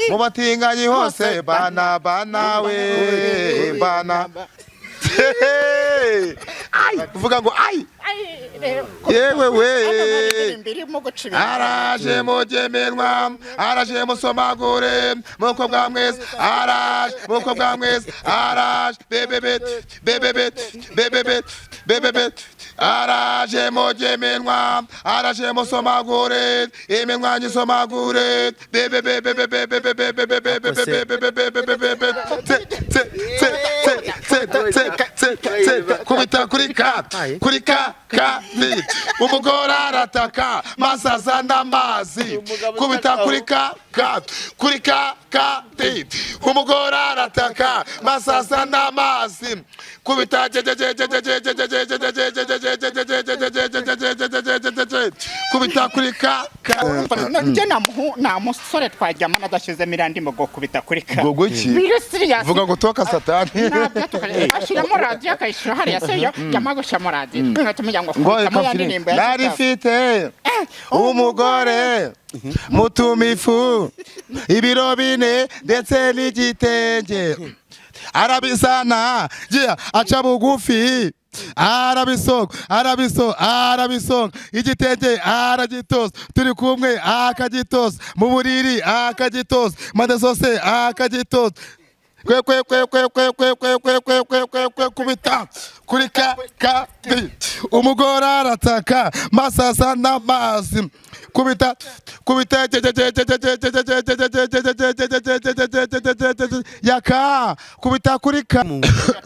mu batinganyi hose bana we bana ay uvuga ngo ay yewe we araje mugemenwa araje musomagure muko bwa mwese araje muko bwa mwese araje bebe araje mugemenwa araje musomagure imenwa nyisomagure bebe kubita kuri ka umugore arataka masaza n'amazi kubita kuri ka umugore arataka masaza n'amazi kubita kubita kuri ka nje na musore twajyama nadashize mirandi mo gukubita kuri ka gogoki vuga ngo toka satani ashiramo radio akayishira hariya seyo yamagusha mu radio ntumenya ngo narifite umugore mutumifu ibiro bine ndetse n'igitenge arabisana aca bugufi arabisonga igitenge aragitosa turi kumwe akagitosa mu buriri akagitosa mande zose akagitosa kubita kuri ka umugore arataka masasa n'amazi kubita yaka kubita kuri ka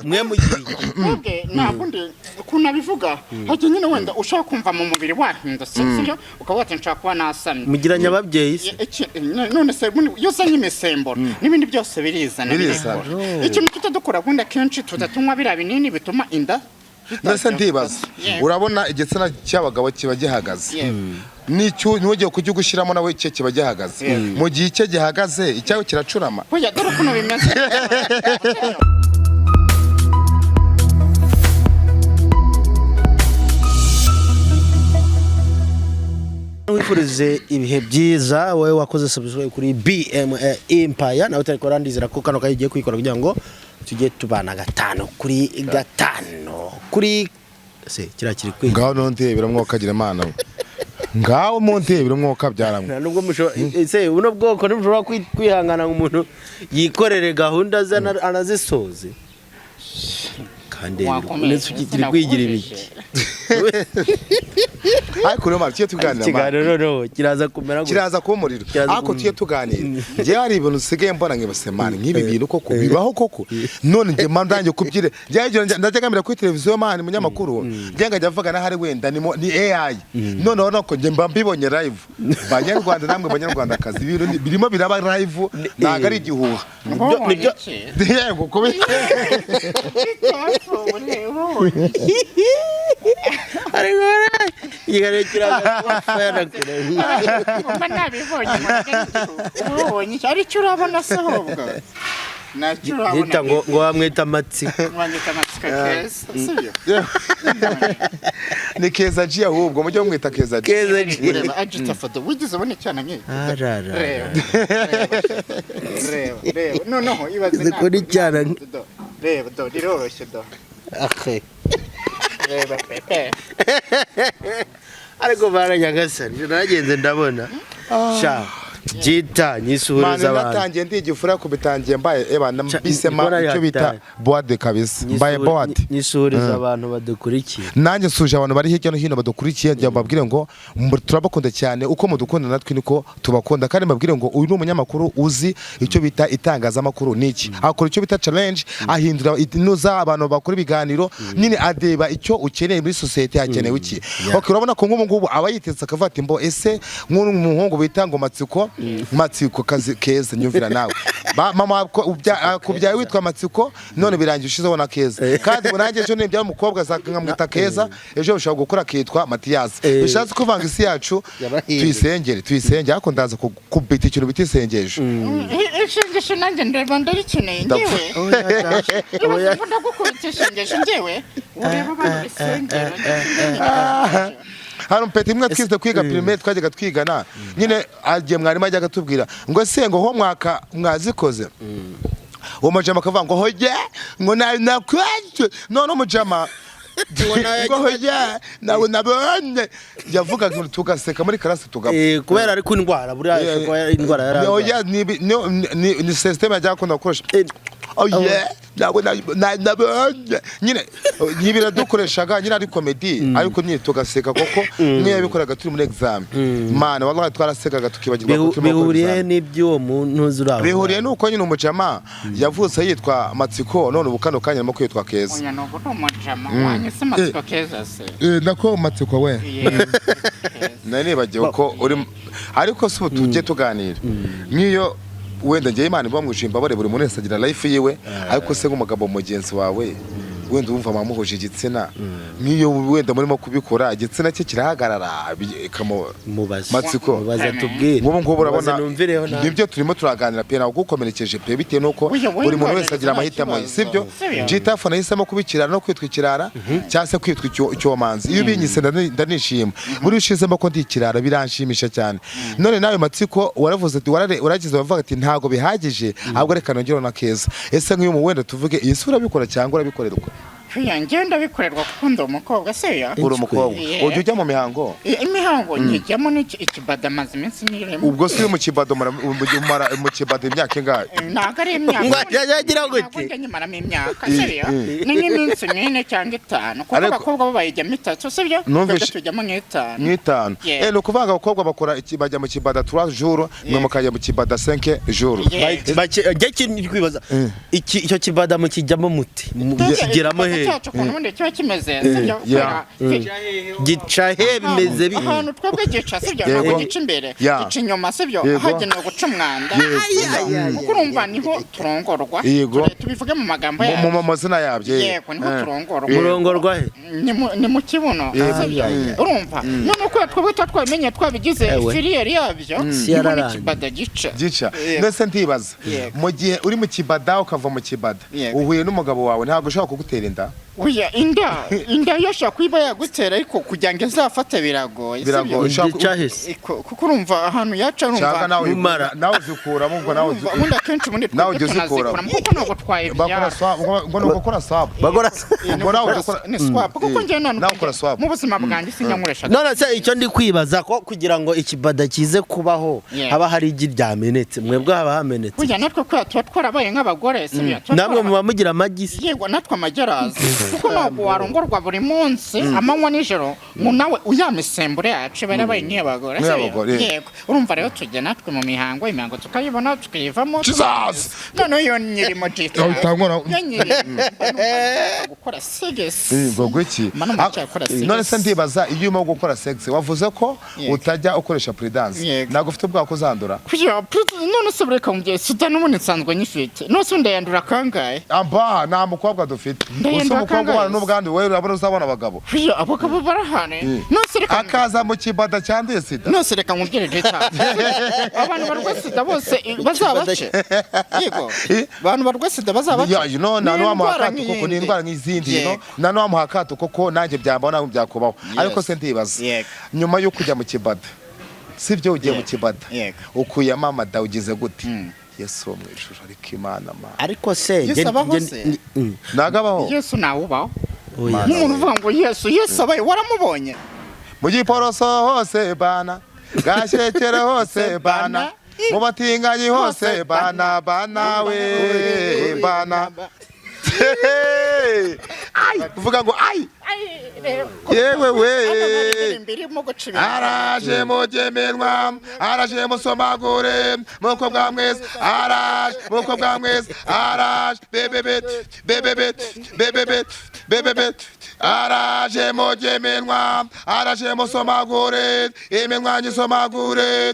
mwe mugiriye nabundi kunabivuga haje nyine wenda ushaka kumva mu mubiri wahindutse sibyo ukabata nshaka kuba nasamye mugiranya ababyeyi none se yose nyimesembora nibindi byose birizana ikintu tutadukora gunda kenshi tuzatunywa bira binini bituma inda nase ndibaza urabona igitsina cy'abagabo kiba gihagaze nicyo niwogiye kujya gushiramo nawe cye kiba gihagaze mu gihe cye gihagaze icyawe kiracurama oya dore kuno bimeze wifurize ibihe byiza wowe wakoze subscribe kuri BM Empire nawe utarikora ndizira ko kano kagiye kwikora kugira ngo tujye tubana gatano kuri gatano kuri se kirakiri kwiga ngaho nonte biramwoka gira imana ngaho monte biramwoka byaramwe nubwo musho se uno bwoko nibujura kwihangana umuntu yikorere gahunda zana anazisoze kandi unetse ukiri kwigira ibiki ariko rero mara tuganira kiganiro no kiraza kumera kiraza kumuriro ariko tuye tuganira je hari ibintu sigaye mbona ngibasemana nk'ibi bintu koko bibaho koko none nge mandanje kubyire ndajagamira kuri televiziyo mani munyamakuru ngenga jyavuga na hari wenda ni AI none urabona ko nge mbibonye live banyarwanda namwe banyarwanda kazi birimo biraba live naga ari igihuha nibyo yego kubite arigora yigarekira kwafera kure mama nabibonye ari cyo urabona se hobwa nacyo urabona nita ngo wamwita amatsi wamwita amatsi keza sibyo ni keza ji ahubwo mujye mwita keza ji ureba agita foto wigize ubone cyane nke arara reba noneho ibaze kuri cyane reba do diroroshye do akhe reba pepe ariko baranyagasani nagenze ndabona sha jita nyisuhuriza abantu natangiye ndigifura kubitangiye mbaye mbisema icyo bita boîte kabisa mbaye boîte nyisuhuriza abantu badukurikiye nanjye suje abantu bari hirya no hino badukurikiye njya mbabwire ngo turabakunda cyane uko mudukunda natwe niko tubakunda kandi mbabwire ngo uyu ni umunyamakuru uzi icyo bita itangazamakuru niki akora icyo bita challenge ahindura inuza abantu bakora ibiganiro nyine adeba icyo ukeneye muri society hakenewe iki okay urabona ko nk'ubu ngubu abayitetse akavata imbo ese nk'umuhungu bita ngo matsiko kazi keza nyumvira nawe mama kubyaye witwa matsiko none birangiye ushizeho na keza kandi bunange ejo nibya umukobwa zakamwita keza ejo ushaka gukora kitwa Mathias bishatse kuvanga isi yacu tuyisengere ariko ndaza kubita ikintu bitisengeje ishengesho nanjye ndeba ndarikeneye ngewe ndagukurikiye ishengesho ngewe ureba abantu bisengera hari umpeti imwe twize kwiga primaire twajyaga twigana nyine agiye mwarimu ajyaga tubwira ngo se ngo ho mwaka mwazikoze uwo mujama akavuga ngo hoye ngo nakwaje none umujama ngo hoye nawe nabonye yavuga ngo tugaseka muri classe tugapfa kubera ari ku indwara buriya indwara yaraga ni system ajya akunda gukoresha oye nawe nabonye nyine nyibira dukoreshaga nyine ari comedy ariko nyine tugaseka koko mwe yabikoraga turi muri exam mana wallahi twarasekaga tukibagirwa ko turi bihuriye n'ibyo muntu zuraho bihuriye nuko nyine umujama yavutse yitwa Matsiko none ubukano kanya mo kwitwa Keza oya no guto umujama wanyise Matsiko Keza se nako Matsiko we nani bagiye ko uri ariko se tujye tuganira nkiyo wenda ngiye Imana bamwishimba bare buri muntu wese agira life yiwe ariko se nk'umugabo mugenzi wawe wenda umva mamuhoje igitsina nkiyo wenda murimo kubikora igitsina cye kirahagarara Matsiko mubaza tubwire ngo ngo urabona nibyo turimo turaganira pe nawo gukomerekeje pe bitewe nuko buri muntu wese agira amahitamo ye sibyo jitafu nahisemo kubikirana no kwitwikirara cyase kwitwa icyomanzi iyo binyise ndanishima muri ushizemo ko ndikirara biranshimisha cyane none nawe Matsiko waravuze ati waragize bavuga ati ntago bihagije ahubwo reka nongero na Keza ese nk'iyo mu wenda tuvuge iyi sura bikora cyangwa urabikorerwa ngenda bikorerwa kuko ndi umukobwa se ya uri umukobwa ujya ujya mu mihango imihango njyamo n'ikibada amaze iminsi niremo ubwo si mu kibado mu kibado imyaka ingahe ntago ari imyaka yagira gute njya nyimaramo imyaka se ya ni nk'iminsi 4 cyangwa 5 kuko abakobwa bo bayijyamo 3 sibyo tujyamo nk'itanu ni ukuvuga abakobwa bakora bajya mu kibada 3 jours mwe mukajya mu kibada 5 jours njye kwibaza icyo kibada mu kijyamo muti kigeramo cyacu kuntu ubundi kiba kimeze sibyo gica he bimeze bi ahantu twebwe gica sibyo ntabwo gica imbere gica inyuma sibyo hagenewe guca umwanda kuko urumva niho turongorwa tubivuge mu magambo yacu mu mazina yabyo yego niho turongorwa murongorwa he ni mu kibuno urumva none uko twebwe twabimenye twabigize filiyeri yabyo niho n'ikibada gica ndetse ntibaza mu gihe uri mu kibada ukava mu kibada uhuye n'umugabo wawe ntabwo ushaka kugutera inda oya inda yashaka kwiba yagutera ariko kugira ngo izafate biragoye kuko urumva ahantu yaca urumva nawe uzikuramo ubwo nawe ubundi akenshi ubundi tunazikuramo kuko ntabwo twaye ngo ni ugukora swap ngo nawe ni swap kuko njye mu buzima bwanjye sinyankoresha none se icyo ndi kwibaza ko kugira ngo ikibada kize kubaho haba hari igi ryamenetse mwebwe haba hamenetse oya natwe ko tuba twarabaye nk'abagore namwe muba mugira amagi yego natwe amagi araza kuko ntabwo warongorwa buri munsi amanywa nijoro ngo nawe uyamisembure yacu barabaye nk'iy'abagore yego urumva rero tujya natwe mu imihango tukayibona tukayivamo noneho iyo nyirimo jita gukora segesi none se ndibaza iyo urimo gukora segisi wavuze ko utajya ukoresha puridanse ntabwo ufite ubwako kuzandura none se bureka mubyeyi sida n'ubundi nsanzwe nyifite none se ndayandura kangahe nta mukobwa dufite umukobwa ubana n'ubwandu wewe urabona uzabona abagabo abagabo barahane akaza mu kibada cyanduye sida nose reka nkubwire jeta abantu barwaye sida bose bazabace yego abantu barwaye sida bazabace nano wamuhakato koko ni indwara nk'izindi nano wamuhakato koko nanjye byambona byakubaho ariko se ndibaza nyuma yo kujya mu kibada sibyo ugiye mu kibada ukuye mama da ugize gute Yesu wo mwijuru ariko Imana ma ariko se nagabaho Yesu nawubaho umuntu uvuga ngo Yesu abaye waramubonye mu giporoso hose bana gashekere hose bana mu batinganyi hose bana we bana uvuga ngo yewe we araje mugemenwa araje musomagure muko bwa mwese araje muko bwa mwese araje bebebet araje mugemenwa araje musomagure imenwa nyisomagure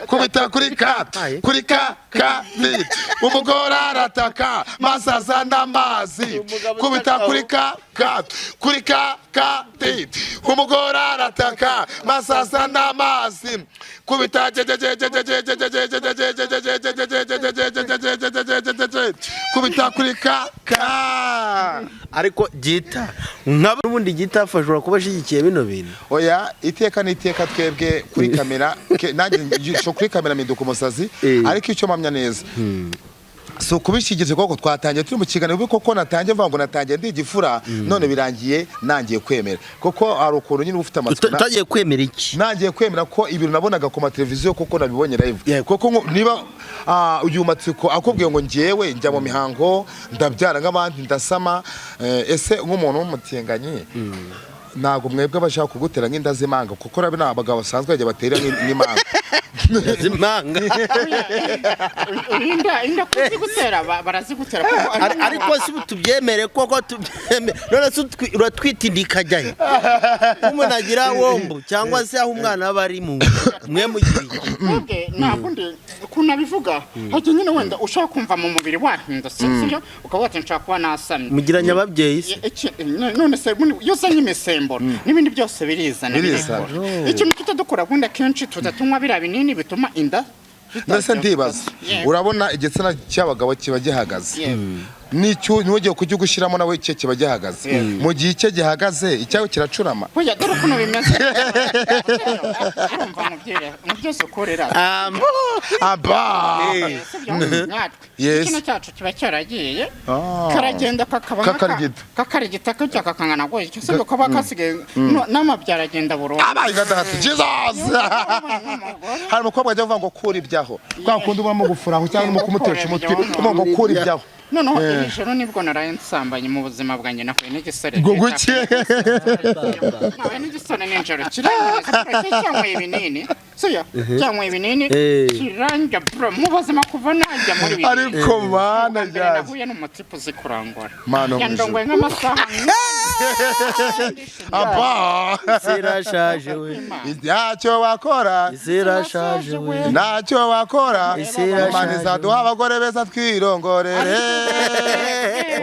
kubita kuri ka umugore arataka masaza n'amazi kubita kuri ka umugore arataka masaza n'amazi kubita kubita kuri ka ariko gita n'ubundi gita afashobora kuba ashyigikiye bino bintu oya iteka n'iteka twebwe kuri kamera nanjye kuri kamera mpinduka umusazi ariko icyo mpamya neza so kubishyigikiye koko twatangiye turi mu kiganiro koko natangiye mvuga ngo natangiye ndi igifura none birangiye nangiye kwemera koko hari ukuntu nyine ufite amatsiko utagiye kwemera iki nangiye kwemera ko ibintu nabonaga ku mateleviziyo koko nabibonye live koko niba uyu matsiko akubwiye ngo ngewe njya mu mihango ndabyara nk'abandi ndasama ese nk'umuntu w'umutinganyi ntago mwebwe bashaka kugutera nk'inda z'imanga kuko rabi n'abagabo basanzwe bajya batera nk'imanga z'imanga inda kuzigutera barazigutera ariko si tubyemere koko tubyemere none se uratwitindika jyahe umuntu agira wombo cyangwa se aho umwana aba ari mu mwe mugiriye nakundi kunabivuga hajye nyine wenda ushaka kumva mu mubiri wahindutse sibyo ukaba wati nshaka kuba nasamye mugiranye ababyeyi se none se yose nyimesembora n'ibindi byose birizana ikintu tutadukora gunda kenshi tudatuma bira binini bituma inda ndase ndibaza urabona igitsina cy'abagabo kiba gihagaze nicyo niwogiye kujya gushyiramo nawe cye kiba gihagaze mu gihe cye gihagaze icyawe kiracurama oya dore kuno bimeze urumva mu byose ukorera ikintu cyacu kiba cyaragiye karagenda kakarigita kujya kakangana ngo icyo se kuba kasigaye n'amabyara agenda burundu abaye gatatu Jesus hari umukobwa ajya avuga ngo kura ibyaho kwa kundi ubamo gufuraho cyangwa mu kumutesha umutwe ngo kura ibyaho noneho iri joro nibwo naraye nsambanye mu buzima bwanjye nahuye n'igisore guguke nawe n'igisore n'injoro kirangiza cyangwa ibinini soya cyangwa ibinini kiranja bro mu buzima kuva najya muri bibiri ariko bana jya nahuye n'umutipe uzikurangora yandongoye nk'amasaha sirashaje we ntacyo wakora sirashaje we ntacyo wakora Imana izaduha abagore beza twirongorere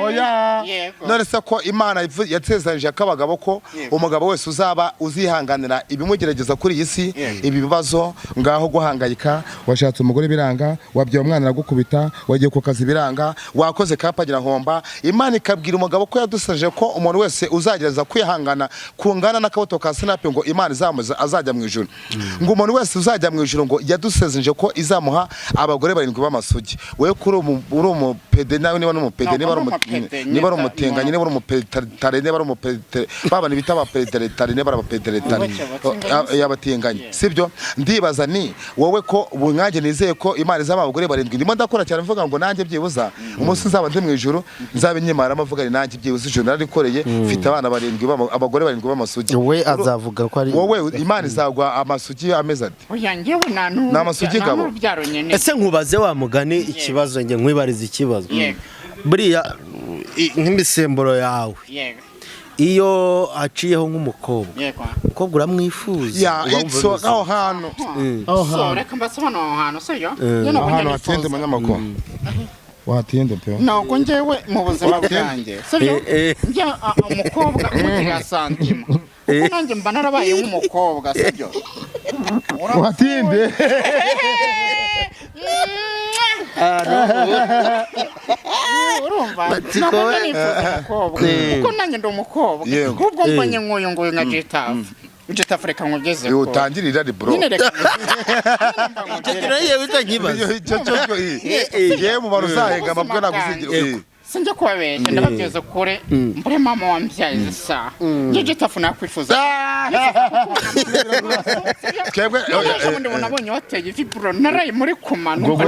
oya none se ko Imana yatezanije akabagabo ko umugabo wese uzaba uzihanganira ibimugerageza kuri iyi si ibi bibazo ngaho guhangayika washatse umugore biranga wabyaye umwana aragukubita wagiye ku kazi biranga wakoze kapagira homba Imana ikabwira umugabo ko yadusaje ko umuntu wese uzagereza kwihangana kungana n'akabuto ka sinape ngo Imana izamuza azajya mu ijuru ngo umuntu wese uzajya mu ijuru ngo yadusezeje ko izamuha abagore barindwi b'amasugi wewe kuri umupede nawe niba n'umupede niba ari umutenganye niba ari umupeditare niba ari umupeditare babana bita abapeditare niba ari abapeditare yabatenganye sibyo ndibaza ni wowe ko bungaje nizeye ko Imana izaba abagore barindwi ndimo ndakora cyane mvuga ngo nanjye byibuza umunsi nzaba ndi mu ijuru nzabe nyimara amavuga ni nanjye byibuza ijuru narikoreye mfite abana barindwi abagore barindwi b'amasugi we azavuga ko ari wowe Imana izagwa amasugi ameze ati oya ngewe n'amasugi gabo ese nkubaze wa mugani ikibazo nge nkwibariza ikibazo buriya nk'imisemburo yawe iyo aciyeho nk'umukobwa uramwifuza itso aho hantu reka mbasobanura aho hantu soyo ahantu hatinde umunyamakuru watinde pe ntabwo ngewe mu buzima bwanjye soyo njya umukobwa umugira santima kuko nanjye mba narabaye nk'umukobwa soyo watinde urumva ntabwo nifuza umukobwa kuko nanjye ndi umukobwa ahubwo mbonye nk'uyu nguyu nka jetafu reka nkugeze ko utangirira ari bro nyine reka yewe utanyibaza yewe mu bantu uzahenga amabwa nagusigira sinjya kubabeshya ndababwiza kure mbure mama wambyaye isaha njye jetafu nakwifuza twebwe ubundi nabonye wateye ivi bro naraye muri kuma numva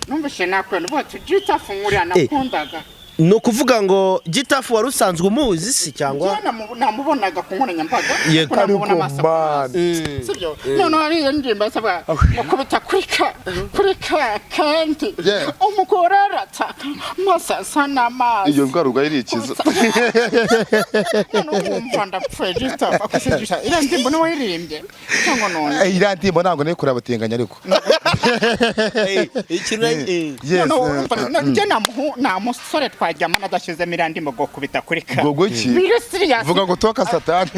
numvise nakwenda bati jetafu nkuriya nakundaga no kuvuga ngo Gitafu wari usanzwe umuzi si cyangwa namubonaga ku nkoranyambaga Yego. namubona amaso sibyo none ari indirimbo asabwa mukubita kuri kandi umugore arataka masasa n'amazi iyo bwa rugaye rikiza umva ndapfuye Gitafu akasijisha iriya ndirimbo niwe wayirimbye cyangwa none iriya ndirimbo ntabwo nari kureba batinganya ariko njye nta musore twajyamo adashyizemo iriya ndirimbo ngo kubita kuri ka Gogo iki? Vuga ngo toka satani.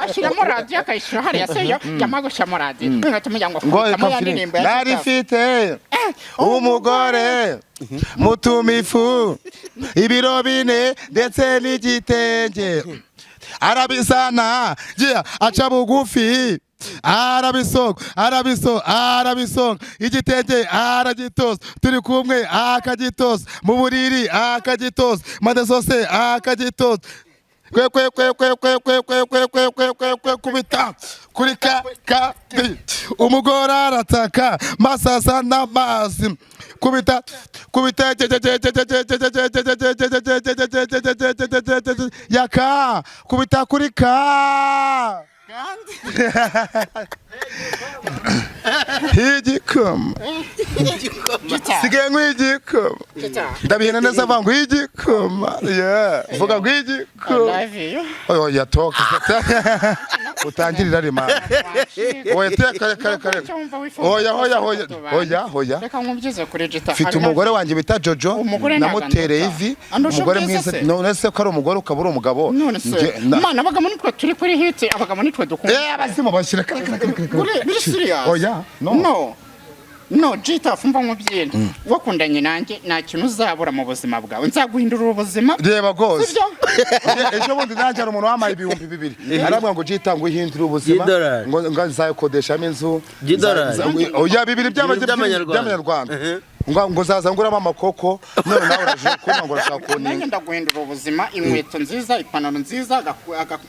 ashyiramo radiyo akayishyira hariya seyo yamara gushyiramo radiyo ngatuma ngo kubitamo ya ndirimbo ya nari mfite umugore mutumifu ibiro bine ndetse n'igitenge arabisana aca bugufi arabisonga igitenge aragitoza turi kumwe akagitoza mu buriri akagitoza mande zose akagitoza kubita kuri ka umugore arataka masasa n'amazi kubita yaka kubita kuri ka igikoma sigaye nk'igikoma ndabihina neza vangu igikoma vuga ngo igikoma oya toka utangirira rimana oya kare oya reka nkubyize kuri Gitafu mfite umugore wanjye bita Jojo namutereye ivi umugore mwiza none se ko ari umugore ukabura umugabo none se mana abagamo nitwe turi kuri hit abagamo nitwe dukunda abasimo bashyira kuri serious oya no Gitafu mva nkubwira wakundanye nanjye nta kintu uzabura mu buzima bwawe nzaguhindurira ubuzima reba gose ejo bundi nanjye ari umuntu wamaye 2,000 arabwa ngo Gitafu uhindura ubuzima ngo nzayikodeshamo inzu oya 2,000 by'amanyarwanda ngo zaza nguramo amakoko none nawe uraje kuma ngo urashaka kuninga nanjye ndaguhindura ubuzima inkweto nziza ipantaro nziza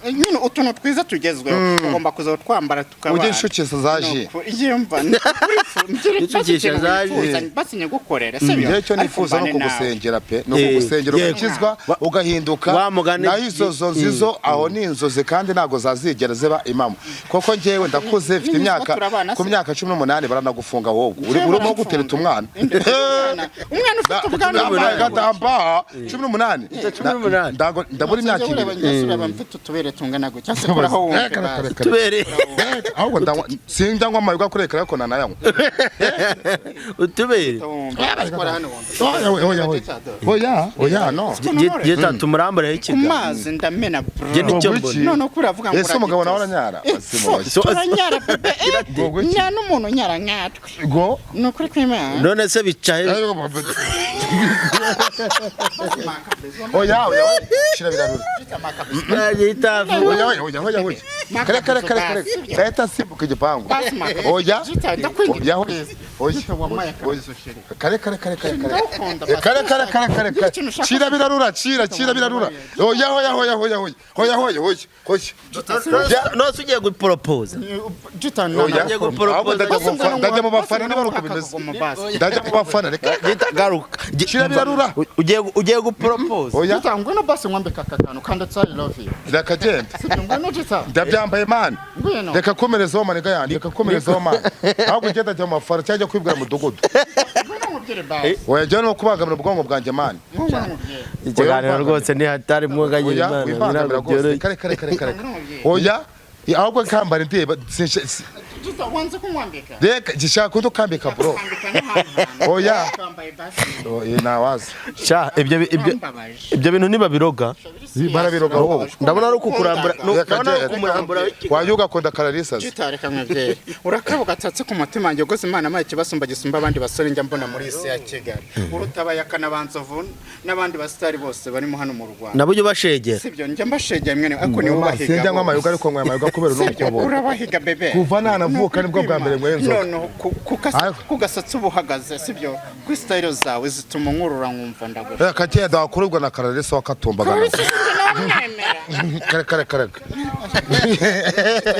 nyine utuntu twiza tugezweho ugomba kuza twambara tukaba ujye inshukiza zaje yumva basinye gukorera se byo cyo nifuza no kugusengera pe no kugusengera ukizwa ugahinduka naho izo nzizo aho ni inzozi kandi nago zazigera ziba imamo koko ngewe ndakuze mfite imyaka ku myaka 18 baranagufunga wowe urimo gutereta umwana umwana ufite ubwanwa gatamba 18 ndago ndabura imyaka ibiri suraba mfite utubere tungana gutya se kuraho wumve tubere ahubwo sinjya ngo amayuga kurekera ko nanayanywa utubere oya no Gitafu tumurambare ikiga kumazi ndamena bro nicyo mbona none kuravuga ngo ese umugabo nawe aranyara turanyara bebe nya n'umuntu nyara nkatwe go no kuri kwimana none se bicaye oya shira birarura Gitafu oya kare leta sibuka igipangu oya kare shira birarura oya no sugiye gupropose ndajya mu bafana n'abaruko bimeze ndajya mu bafana reka garuka shira birarura ugiye gupropose oya Gitafu no basi mwambika kakano kandi I love you ndakagenda ngwino Gitafu ndabyambaye man ngwino reka komerezaho maniga yandi reka komerezaho man ahubwo ngenda jya mu mafara cyangwa kwibwira mu mudugudu oya jya no kubangamira ubwonko bwanjye man ikiganiro rwose ni hatari mwuganye Imana kare oya ahubwo kambara ndeba wanze kumwambika reka gishaka kudukambika bro oya nawaza cha ibyo bintu niba biroga barabiroga wowe ndabona ari kukurambura ndabona ari kumurambura wayuga konda kararisa Gitareka mwebye urakabo gatatse ku mutima njye gose Imana amaye kibasumba gisumba abandi basore njya mbona muri isi ya Kigali urutabaye akanabanzovu n'abandi basitari bose barimo hano mu Rwanda nabujye bashegera sibyo njya mbashegera mwene ako ni ubahiga sinjya ngo amayuga ariko ngo amayuga kubera no kubo urabahiga bebe kuva nanavuka nibwo bwa mbere ngwenzo none kugasatse ubuhagaze sibyo ku style zawe zituma nkurura nkumva ndagura kakenda wakurubwa na kararisa wakatumbaga namwemera kare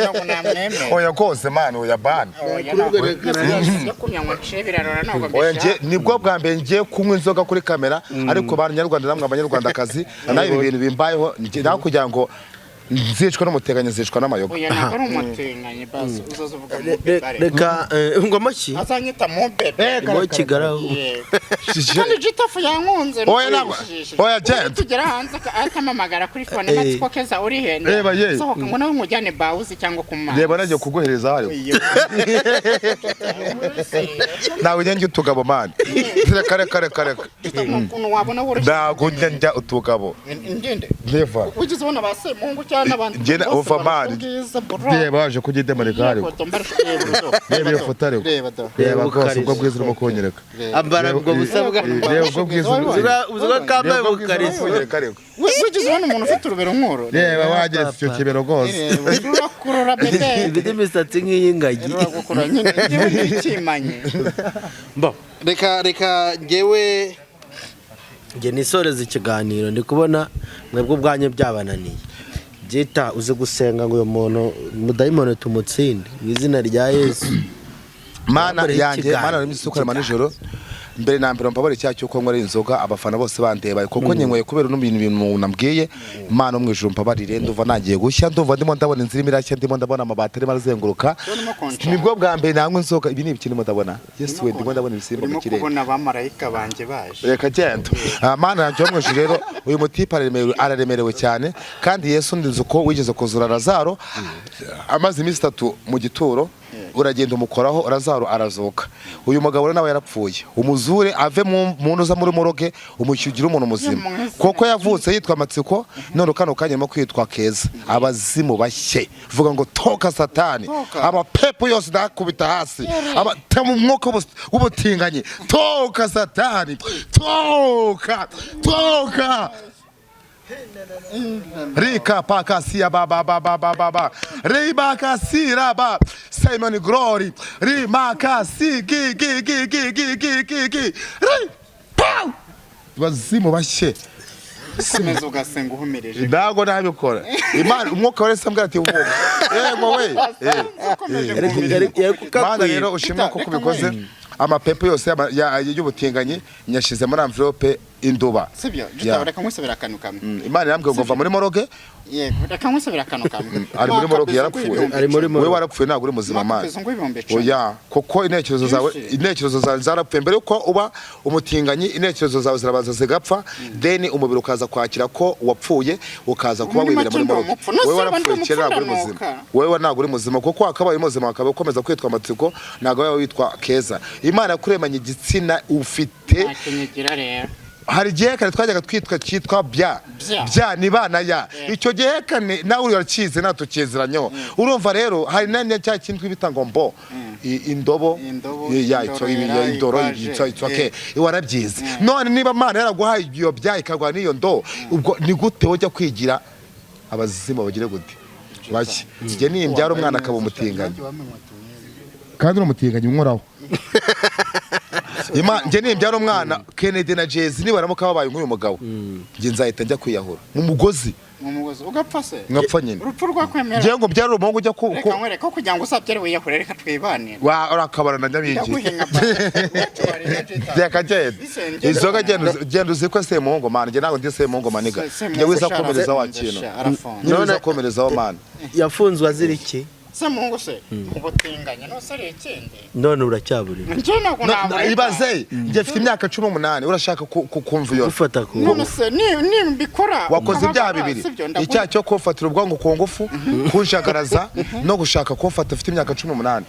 ntabwo namwemera oya kose man oya ban yo kunywa birarora ntabwo oya mbishaka nje nibwo bwa mbere ngiye kunywa inzoga kuri kamera ariko banyarwanda namwe abanyarwandakazi nayo ibi bintu bimbayeho naho kugira ngo nzicwa n'umuteganya zicwa n'amayoga oya ntabwo ari umuteganya basi uzaza uvuga mu reka ngo amaki azanyita mu bebe ngo kigaraho kandi jitafu yankunze oya ntabwo oya jet tugera hanze akamamagara kuri phone matsiko keza uri he reba ye sohoka ngo nawe mujyane bawuzi cyangwa kumana reba nagiye kuguhereza hariho nawe njye utugabo man kare ukuntu wabona woroshye ntabwo njya utugabo ngende never ugize ubona base mungu cyane n'abandi njye over man reba waje kugidemarika hariho reba iyo foto hariho reba rwose ubwo bwiza urimo kunyereka ambara ubwo busabwa reba ubwo bwiza uzuga kambaye bukarisi ugize ubona umuntu ufite urubero nk'uru reba wageretse icyo kibero rwose urakurura bebe ibidi imisatsi nk'iy'ingagi uragukura nyine njyewe n'ikimanye reka njyewe nisoreza ikiganiro ndi kubona mwebwe ubwanyu byabananiye byita uze gusenga ngo uyu muntu mudayimoni tumutsinde mu izina rya Yesu mana yanjye mana ari misukara manijoro mbere na mbere mpabare cya cyo ko nkora inzoga abafana bose bandeba kuko nyengoye kubera n'ibintu nambwiye mana mu ijuru mpabarire nduva nagiye gushya nduva ndimo ndabona inzira imirashya ndimo ndabona amabati arimo azenguruka nibwo bwa mbere nangwe inzoga ibi ni ibiki ndimo ndabona Yesu we ndimo ndabona ibisimba mu kirere kubona abamarayika banje baje reka genda mana yanjye mu ijuru rero uyu mutipa araremerewe cyane kandi Yesu ndinze uko wigeze kuzura Lazaro amaze iminsi 3 mu gituro uragenda umukoraho Lazaro arazuka uyu mugabo nawe yarapfuye umuzure ave mu ntuza muri moroge umushyugira umuntu muzima koko yavutse yitwa Matsiko none kano kanyemo kwitwa Keza abazimu bashye vuga ngo toka satani abapepo yose dakubita hasi abatamu umwuka w'ubutinganye toka satani toka Rika pakasia baba Riba kasira ba Simon Glory Rima kasi gi bazimu bashye komeza ugasenga uhumirije ndago nabikora Imana umwuka wese ambwira ati umwuka yego we Imana rero ushimwa ko kubikoze amapepo yose y'ubutinganye nyashize muri envelope induba sibyo reka nkusubira akantu kamwe Imana yambwiye ngo va muri moroge yego reka nkusubira akantu kamwe ari muri moroge yarapfuye we warapfuye ntabwo uri muzima man oya koko intekerezo zawe zarapfuye mbere yuko uba umutinganyi intekerezo zawe zirabaza zigapfa then umubiri ukaza kwakira ko wapfuye ukaza kuba wibera muri moroge we warapfuye kera ntabwo uri muzima wewe ntabwo uri muzima kuko akabaye muzima akaba ukomeza kwitwa Matsiko ntabwo yawe witwa Keza Imana kuremanya igitsina ufite hari gihe kare twajyaga cyitwa bya ni bana ya icyo gihe kane nawe urakize natukezeranyo urumva rero hari nane cya kintu bitanga mbo indobo ya icyo indoro icyo ke warabyize none niba Imana yaraguhaye iyo bya ikagwa niyo ndo ubwo ni gute wajya kwigira abazima bagire gute bashye kijye ni imbyaro umwana akaba umutinganye kandi umutinganye umworaho nje nimbyara umwana Kennedy na Jay-Z nibaramuka babaye nk'uyu mugabo nje nzahita njya kwiyahura mu mugozi ugapfa se ngapfa nyine urupfu rwakwemera nje ngo byari umuhungu ujya ko kugira ngo usabyere wiyahure reka twibanire wa urakabara na nyabiki byakagenda izoga genda uziko se muhungu man nje nago ndi se muhungu maniga nje wiza komereza wa kintu none komereza wa man yafunzwe aziriki Samungu se ubutinganye no sare ikindi none uracyaburi ibaze nje mfite imyaka 18 urashaka kukumva iyo gufata ku none se ni mbikora wakoze ibyaha bibiri icyaha cyo kufatira ubwango ku ngufu kunshagaraza no gushaka kumfata ufite imyaka 18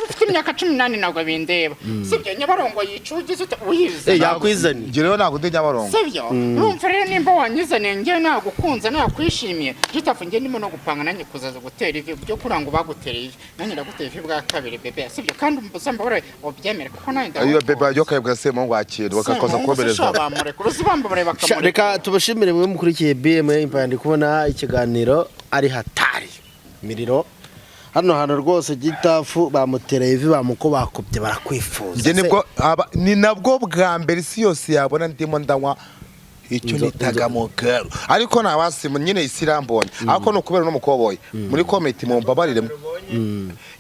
ufite imyaka 18 ntabwo bindeba sibyo Nyabarongo yicugize uyize yakwizani nge rero ntabwo ndi Nyabarongo sibyo urumva rero nimba wanyizane nge nagukunze nakwishimiye gitafu nge ndimo no gupanga nanjye kuzaza gutera ivi byo kurango bagutereye nanjye ndaguteye ivi bwa kabiri bebe sibyo kandi umusamba bare obyemere kuko nanjye ayo bebe yo kayebwa se mu ngwakira bakakoza kobereza reka tubashimire mwe mukurikiye BMA Empire ndi kubona ikiganiro ari hatari miriro hano hano rwose gitafu bamutereye ivi bamuko bakubye barakwifuza nje nibwo ni nabwo bwa mbere isi yose yabona ndimo ndanywa icyo nitaga mukero ariko nabasimu nyine isirambonye ariko no kubera no mukoboye muri comment mu mbabariremo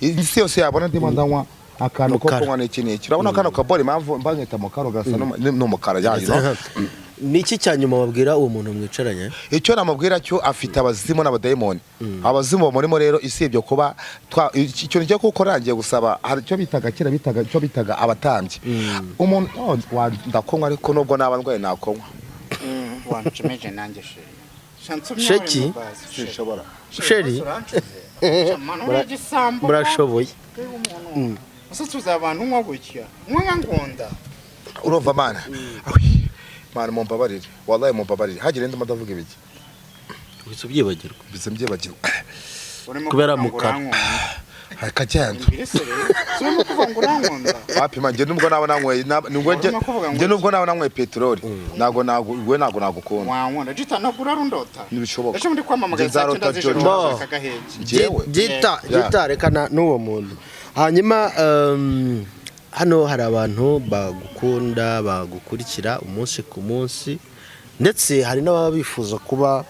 isi yose yabona ndimo ndanywa akantu ko kunywa n'iki urabona kano kabori impamvu mbangita mu karo gasa n'umukara yahino niki cyanyuma babwira uwo muntu mwicaranye icyo namubwira cyo afite abazimu n'abadayimoni abazimu bamurimo rero isibyo kuba icyo ngiye kuko rangiye gusaba hari cyo bitaga kera bitaga abatambyi umuntu ndakonywa ariko nubwo nabandwaye nakonywa wancemeje nanjye sheki sinshobora sheri murashoboye usatsuza abantu nko gutya mwana ngonda urumva mana mana mumbabarire wallahi mumbabarire hagire ndi madavuga ibiki bisubyibagirwa bisembyibagirwa kubera mukara akagenda simo kuvangura ngonda wapima nge nubwo nabo nanyweye nge nubwo nabo nanyweye petroli nago nagukunda wanywera jita nagura rundota nibishoboka ejo ndi kwamamagaza cyenda z'ijoro gita rekana n'uwo muntu hanyuma hano hari abantu bagukunda bagukurikira umunsi ku munsi ndetse hari n'ababifuza kuba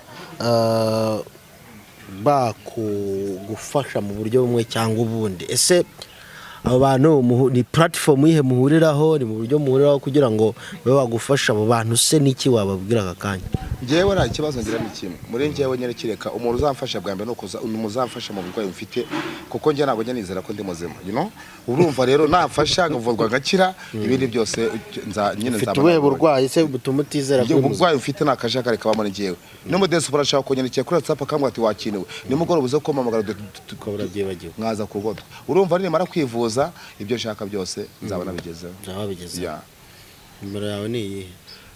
bakugufasha mu buryo bumwe cyangwa ubundi ese abo bantu ni platform ihe muhuriraho ni mu buryo muhuriraho kugira ngo babe bagufasha abo bantu se niki wababwira akanya ngewe nta kibazo ngira ni kimwe muri ngewe nyene kireka umuntu uzamfasha bwa mbere no kuza umuzamfasha mu burwayi mfite kuko nge ntabwo nizera ko ndi muzima urumva rero nafasha ngavurwa gakira ibindi byose nyine nzaba tuwe burwayi se butuma utizera ko burwayi mfite nakajagare kabamo ngewe no mudesi burashaka kunyandikira kuri WhatsApp akamwe ati wakinewe nimugorobuze ko mamagara tukabura byebagiwe mwaza kugoda urumva nimara kwivuza ibyo shaka byose nzaba nabigezeho ya nimero yawe ni iyi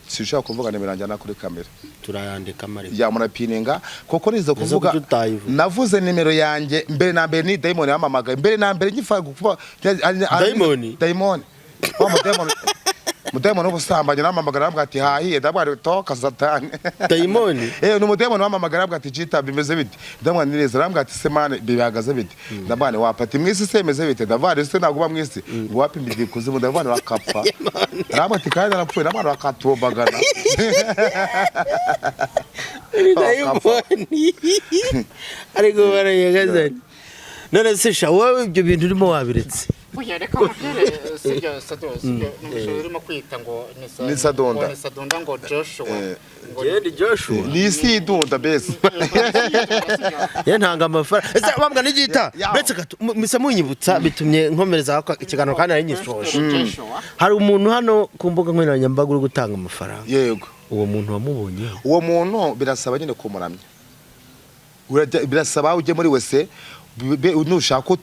sinshaka kuvuga nimero yanjye kuri kamera turayandika mari ya murapininga kuko nizo kuvuga navuze nimero yanjye mbere na mbere ni Diamond yamamaga mbere na mbere ngifa kuva Diamond Mudemon ubusambanye namamagara nabwo ati hahiye ndabari toka satani Diamond no mudemon wamamagara nabwo ati jita bimeze bite ndamwa nireza nabwo ati semane bibagaze bite ndabane wapati mwisi semeze bite ndavare se naguba mwisi wapimbi kuzimu ndavane wakapfa nabwo ati kandi napfuye nabane wakatubagana Diamond ariko barayagazanye none se sha wowe ibyo bintu urimo wabiretse Oya reka mukere sibyo sados urimo kwita ngo ni sadonda ngo Joshua ngo ndi Joshua ni si dunda bese ntanga amafaranga ese bambwa n'igita betse mise munyibutsa bitumye nkomereza ikiganiro kandi ari nyishoje hari umuntu hano ku mbuga nkoranyambaga uri gutanga amafaranga yego uwo muntu wamubonye uwo muntu birasaba nyine kumuramya birasaba uje muri wese nushaka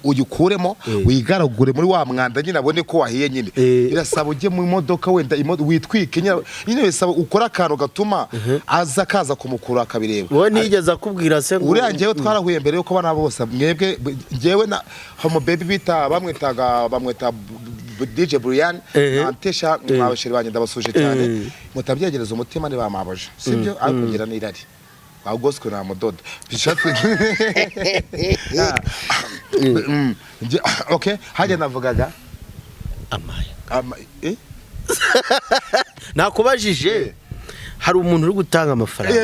uyikuremo wigaragure muri wa mwanda nyine abone ko wahiye nyine birasaba uje mu modoka wenda witwike nyine bisaba ukora akantu gatuma aza kaza kumukura akabireba wowe nigeze akubwira se ngo uriyangewe twarahuye mbere yuko bana bose mwebwe ngewe na homo baby bita bamwita DJ Brian antesha mwabashiri banye ndabasuje cyane mutabyegereza umutima ni bamabaje sibyo ariko ngira nirari August na mudodo bishatse okay haje navugaga nakubajije hari umuntu uri gutanga amafaranga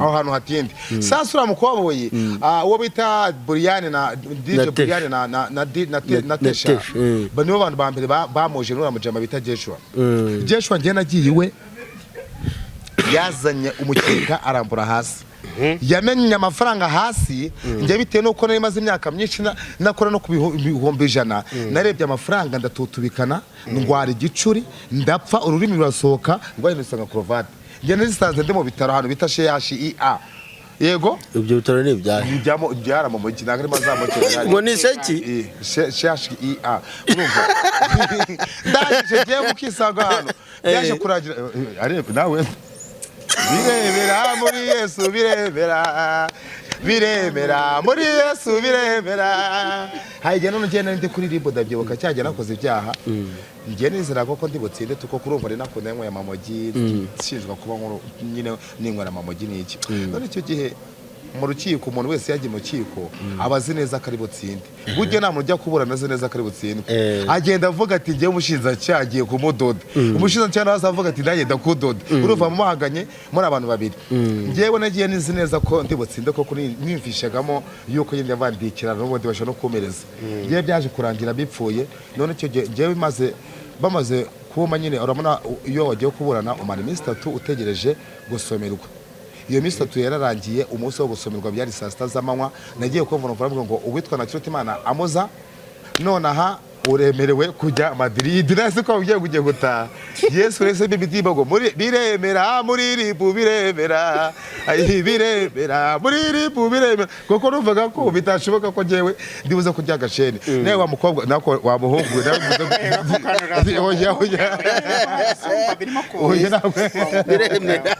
aho hantu hatindi sasa uramukoboye uwo bita Brian na DJ Brian na Tesha banibo bantu bambere bamuje n'uramujama bita Joshua ngiye nagiye iwe yazanye umukeka arambura hasi yamenye amafaranga hasi njye bitewe nuko nari maze imyaka myinshi nakora no ku bihumbi 100 narebye amafaranga ndatutubikana ndwara igicuri ndapfa ururimi rurasohoka ngwaye nisanga crovate njye narisanze ndi mu bitaro hano bita CHIA yego ibyo bitaro ni byara mu mujyi nagari mazamukira ngo ni seki CHIA urumva ndaje je mukisanga hano yaje kuragira ariko nawe birebera muri Yesu birebera muri Yesu birebera haje none ngene ndi kuri ribo ndabyibuka cyajya nakoze ibyaha ngiye nizera koko ndi butsinde tuko kurumva ari nakunda yanyweye amamogi shinjwa kuba nkuru nyine ninywera amamogi niki none icyo gihe mu rukiko umuntu wese yagiye mu rukiko aba azi neza ko ari butsinde burya nta muntu ujya kuburana azi neza ko ari butsinde agenda avuga ati ngewe umushinjacyaha agiye kumudoda umushinjacyaha nawe azavuga ati nanjye ndakudoda urumva muhanganye muri abantu babiri ngewe nagiye nizi neza ko ndi butsinde koko nimvishagamo yuko yenda bandikirana n'ubundi bashobora no kumereza ngewe byaje kurangira bipfuye none icyo ngewe bamaze kuma nyine urabona iyo wagiye kuburana umara iminsi 3 utegereje gusomerwa iyo minsi 3 yararangiye umunsi wo gusomerwa byari saa 6 z'amanywa nagiye kumva mvuga ngo uwitwa Nakirutimana amoza none aha uremerewe kujya Madrid nasi ko ugiye gutaha Yesu rese bibidi bago muri biremera muri ribu biremera ayi biremera muri ribu biremera koko ruvuga ko bitashoboka ko ngewe ndibuze kujya gasheni nawe wa mukobwa nako wa muhungu biremera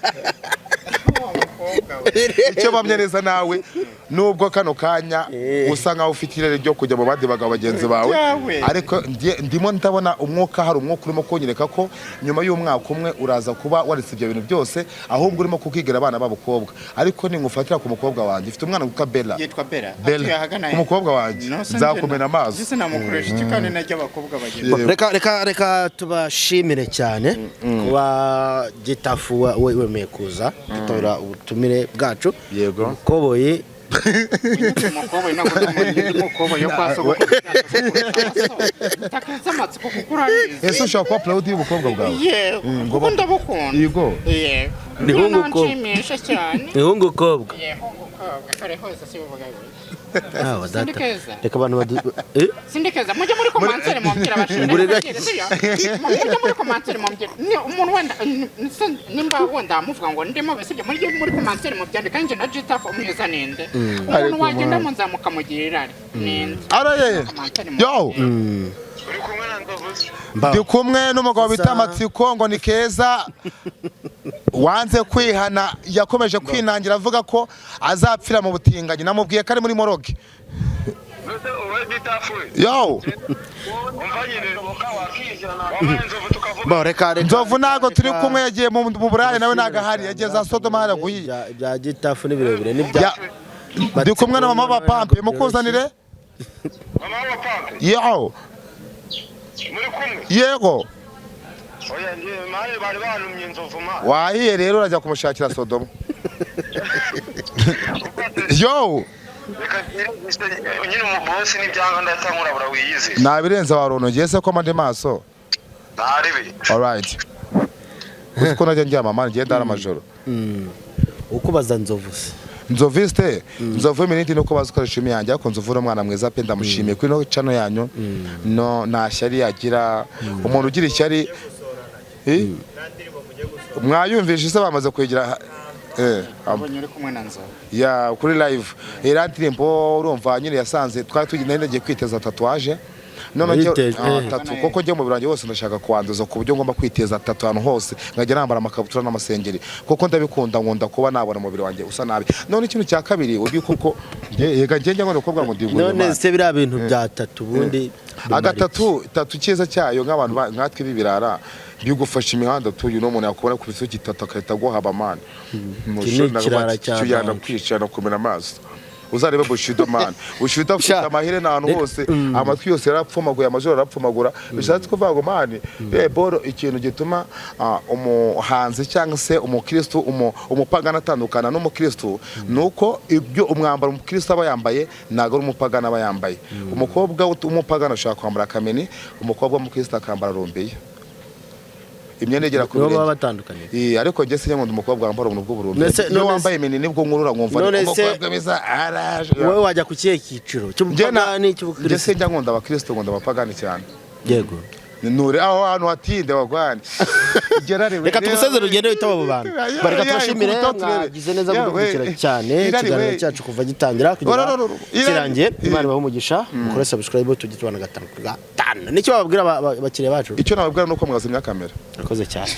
icyo bamyereza nawe nubwo kano kanya usanga ufite irere ryo kujya mu bandi bagabo bagenzi bawe ariko ndimo ndabona umwuka hari umwuka urimo konyereka ko nyuma y'umwaka umwe uraza kuba waritse ibyo bintu byose ahubwo urimo kukigira abana b'abakobwa ariko ningufatira ku mukobwa wanjye ufite umwana witwa Bella yitwa Bella ku mukobwa wanjye nzakumena amaso gise namukoresha ikane najya abakobwa bagenzi reka tubashimire cyane kuba Gitafu wemeye kuza gutora ubutumire bwacu yego koboye umukoboyi nako umukoboyi yo kwaso takazamatsiko kukura ese ushaka kuba proud y'ubukobwa bwawe ngo ndabukunda yego nihungu ko nshimishije cyane nihungu kobwa kare hose si uvuga data reka abantu sindikeza mujye muri komantere mumbwira abashimira mujye muri komantere mumbwira umuntu wenda nimba wenda muvuga ngo ndimo besibye muri komantere mubyandika nje na Gitafu umwiza ninde umuntu wagenda munzamuka mugirira ninde araye yo ndi kumwe n'umugabo bita Matsiko ngo ni keza wanze kwihana yakomeje kwinangira avuga ko azapfira mu butinganyi namubwiye ko ari muri moroge yo Nzovu nago turi kumwe yagiye mu burare nawe nagahari yagiye za Sodoma hara guhiya bya Gitafu ni birebire ni bya ndi kumwe na mama bapampe mukuzanire mama bapampe yo muri kumwe yego oya ndiye mari bari banumye Nzovu ma wahiye rero urajya kumushakira Sodoma yo nyine umubosi n'ibyanga ndatamura bura wiyize nabirenza waronogeye se ko mande maso naribi alright uko najya njyama manje ngenda ara majoro ukubaza Nzovu Nzoviste Nzovu miniti nuko bazikoresha imiyange ariko Nzovu umwana mwiza pe ndamushimiye kuri no channel yanyu no nta shyari yagira umuntu ugira ishyari mwayumvishe se bamaze kwigira abonye uri kumwe na Nzovu ya kuri live irandirimbo urumva nyine yasanze twari tugiye kwiteza tatuage none njye tatu koko njye mu biranje bose ndashaka kwanduza ku buryo ngomba kwiteza tatu hano hose nkajya nambara amakabutura n'amasengeri koko ndabikunda nkunda kuba nabona mu biro wanjye usa nabi none ikintu cya kabiri ubi koko yega njye ngo ukobwa ngo ndingure none se bira bintu bya tatu bundi agatatu tatu cyiza cyayo nk'abantu nkatwe bibirara byugufasha imihanda tuyu no umuntu yakubona ku biso gitata akahita guhaba man kirara cyane kwicana kumena amaso uzarebe Bushido man Bushido afite amahire n'ahantu hose amatwi yose yarapfumaguye amajoro yarapfumagura bishatse kuvuga ngo man boro ikintu gituma umuhanzi cyangwa se umukristo umupagana atandukana n'umukristo nuko ibyo umwambaro umukristo aba yambaye nago umupagana aba yambaye umukobwa umupagana ashaka kwambara kameni umukobwa w'umukristo akambara rombeye imyenda igera ku baba batandukanye ariko nge se nkunda umukobwa wambara ubuntu bw'ubururu iyo wambaye imini nibwo nkurura nkumva umukobwa meza araje wowe wajya ku kihe kiciro cy'umupagani cy'ubukristo nge se njya nkunda abakristo nkunda abapagani cyane yego nure aho hantu hatinde wagwani reka tugusezere ugende witaba abo bantu bareka tubashimire mwagize neza gukurikira cyane ikiganiro cyacu kuva gitangira kugera kirangiye Imana ibahe umugisha mukore subscribe tujye tubana gatanu nicyo bababwira abakiriya bacu icyo nababwira nuko mwazimya kamera urakoze cyane